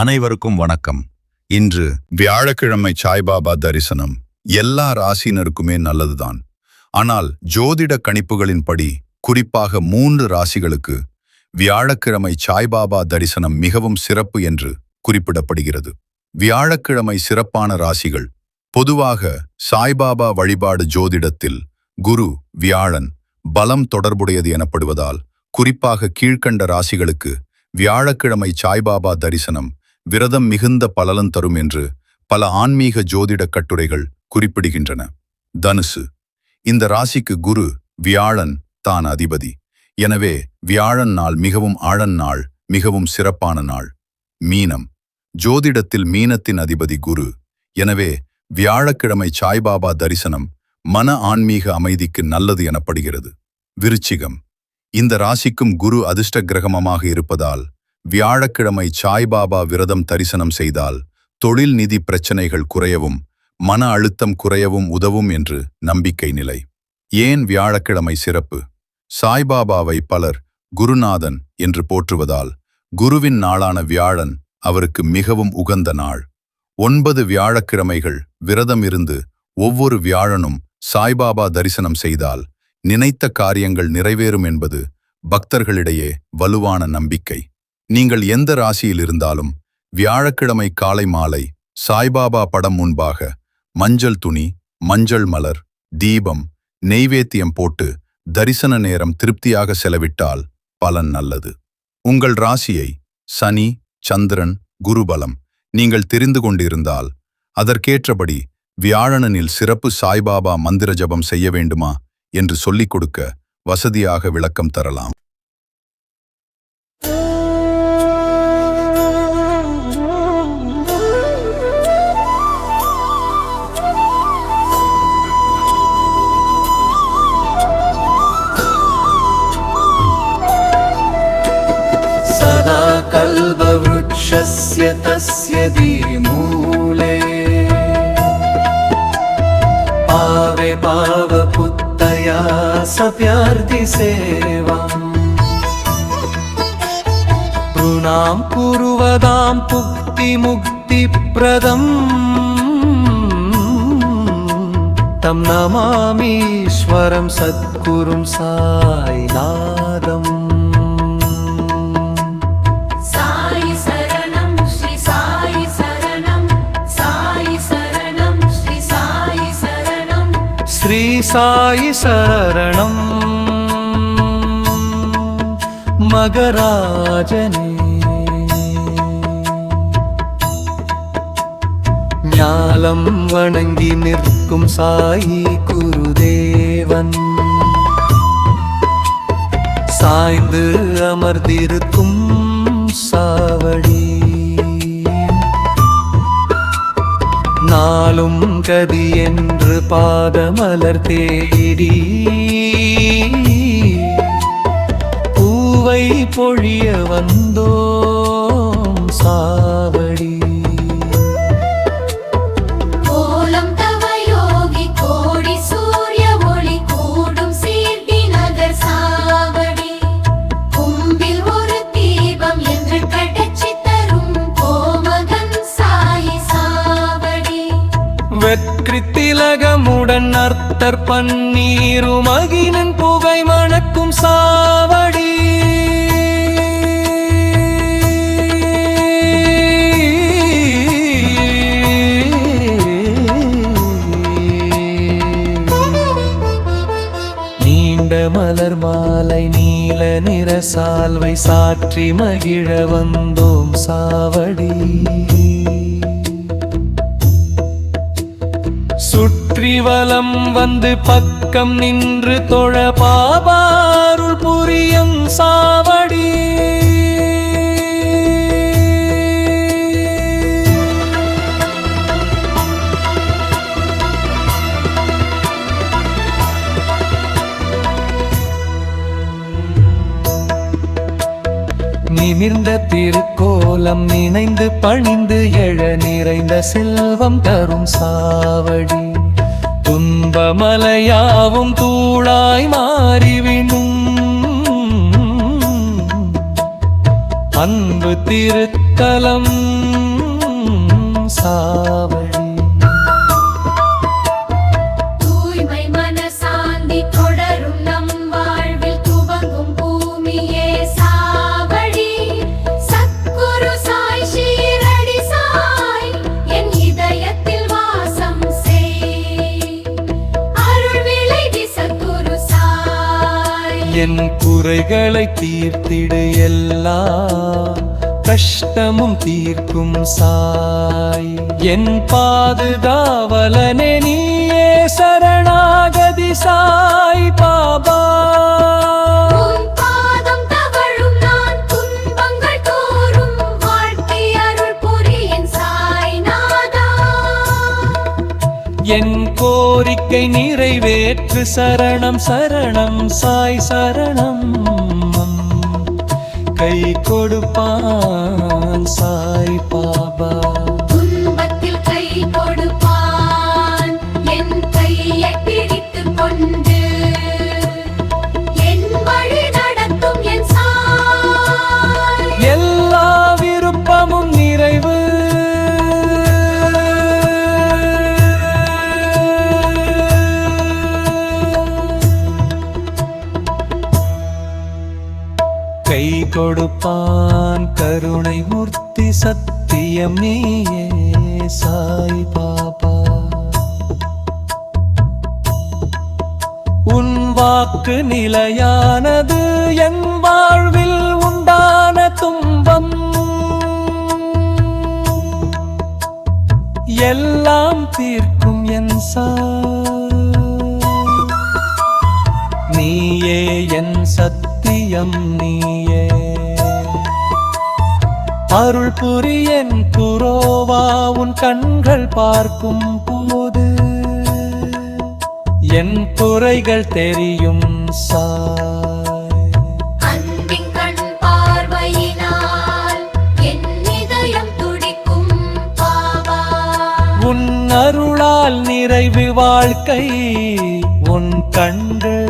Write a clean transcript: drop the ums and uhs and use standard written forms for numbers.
அனைவருக்கும் வணக்கம். இன்று வியாழக்கிழமை சாய்பாபா தரிசனம் எல்லா ராசினருக்குமே நல்லதுதான். ஆனால் ஜோதிட கணிப்புகளின்படி குறிப்பாக 3 ராசிகளுக்கு வியாழக்கிழமை சாய்பாபா தரிசனம் மிகவும் சிறப்பு என்று குறிப்பிடப்படுகிறது. வியாழக்கிழமை சிறப்பான ராசிகள். பொதுவாக சாய்பாபா வழிபாடு ஜோதிடத்தில் குரு வியாழன் பலம் தொடர்புடையது எனப்படுவதால் குறிப்பாக கீழ்க்கண்ட ராசிகளுக்கு வியாழக்கிழமை சாய்பாபா தரிசனம் விரதம் மிகுந்த பலன் தரும் என்று பல ஆன்மீக ஜோதிட கட்டுரைகள் குறிப்பிடுகின்றன. தனுசு. இந்த ராசிக்கு குரு வியாழன் தான் அதிபதி. எனவே வியாழன் நாள் மிகவும் ஆழன் நாள், மிகவும் சிறப்பான நாள். மீனம். ஜோதிடத்தில் மீனத்தின் அதிபதி குரு. எனவே வியாழக்கிழமை சாய்பாபா தரிசனம் மன ஆன்மீக அமைதிக்கு நல்லது எனப்படுகிறது. விருச்சிகம். இந்த ராசிக்கும் குரு அதிர்ஷ்ட கிரகமாக இருப்பதால் வியாழக்கிழமை சாய்பாபா விரதம் தரிசனம் செய்தால் தொழில் நிதி பிரச்சனைகள் குறையவும் மன அழுத்தம் குறையவும் உதவும் என்று நம்பிக்கை நிலை. ஏன் வியாழக்கிழமை சிறப்பு? சாய்பாபாவை பலர் குருநாதன் என்று போற்றுவதால் குருவின் நாளான வியாழன் அவருக்கு மிகவும் உகந்த நாள். 9 வியாழக்கிழமைகள் விரதம் இருந்து ஒவ்வொரு வியாழனும் சாய்பாபா தரிசனம் செய்தால் நினைத்த காரியங்கள் நிறைவேறும் என்பது பக்தர்களிடையே வலுவான நம்பிக்கை. நீங்கள் எந்த ராசியில் இருந்தாலும் வியாழக்கிழமை காலை மாலை சாய்பாபா படம் முன்பாக மஞ்சள் துணி, மஞ்சள் மலர், தீபம், நெய்வேத்தியம் போட்டு தரிசன நேரம் திருப்தியாக செலவிட்டால் பலன் நல்லது. உங்கள் ராசியை சனி, சந்திரன், குருபலம் நீங்கள் தெரிந்து கொண்டிருந்தால் அதற்கேற்றபடி வியாழனில் சிறப்பு சாய்பாபா மந்திர ஜபம் செய்ய வேண்டுமா என்று சொல்லிக் கொடுக்க வசதியாக விளக்கம் தரலாம். சதா கல்பவ்ருக்ஷஸ்ய தஸ்ய தீமூலே பாவே பாவபுத்தயா சப்யார்த்தி சேவாம் ருணாம் குருவதாம் புக்தி முக்தி பிரதம் தம் நமாமீஸ்வரம் சத்குரும் சாய்நாதம். ஸ்ரீ சாயி சரணம் மகராஜனே. ஞாலம் வணங்கி நிற்கும் சாயி குருதேவன் சாய்ந்து அமர்ந்திருக்கும் சாவடி நாளும் கதி என்று பாதமலர் தேடி பூவை பொழிய வந்தோம் சாவடி. கோலம் தவ யோகி கோடி சூரிய ஒளி கூடும் சீர்டி நகர் சாவடி கும்பில் ஒரு தீபம் என்று கடச்சி தரும் கோமகன் சாயி சாவடி. வெற்றி திலகமுடன் அர்த்தர் பன்னீரும் அகிலன் புகை மணக்கும் சாவடி. நீண்ட மலர் மாலை நீல நிற சால்வை சாற்றி மகிழ வந்தோம் சாவடி. சுற்றி வலம் வந்து பக்கம் நின்று தொழ பாபாருள் புரியும் சாவடி. நிமிர்ந்த திருக்கோலம் நினைந்து பணிந்து எழ நிறைந்த செல்வம் தரும் சாவடி. துன்பமலையாவும் தூளாய் மாறிவிடும் அன்பு திருத்தலம் சாவடி. தூய்மை மனசாந்தி தொடரும் நம் வாழ்வில் துவங்கும் பூமியே சாவடி. சத்குரு சாய் ஷீரடி சாய் என் இதயத்தில் வாசம் செய். அருள் விளைவி சத்குரு சாய். என் குறைகளை தீர்த்திடு, எல்லா கஷ்டமும் தீர்க்கும் சாய். என் பாதுகாவலனே நீயே சரணாகதி சாய் பாபா. உன் பாதம் தவழும் நான் துன்பங்கள் தோறும் வாழ்க்கை அருள் புரியின் சாய்நாதா. என் கோரிக்கை நிறைவேற்று, சரணம் சரணம் சாய் சரணம். கை கொடுப்பான் சாய் பாபா. துன்பத்தில் கை கொடுப்பான் என் கையை பிடித்துக் கொண்டு என் வழி நடத்தும் என் சாய். எல்லா விருப்பமும் நிறைவு, கை கொடுப்பான் கருணை மூர்த்தி சத்தியம் நீயே சாய் பாபா. உன் வாக்கு நிலையானது, என் வாழ்வில் உண்டான துன்பம் எல்லாம் தீர்க்கும் என் சாய். நீயே என் சத்தியம் நீயே, அருள் புரியன் குரோவா. உன் கண்கள் பார்க்கும் போது என் குறைகள் தெரியும் சாய். அன்பின் கண் பார்வையினால் என் இதயம் துடிக்கும் பாபா. உன் அருளால் நிறைவு வாழ்க்கை, உன் கண்கள்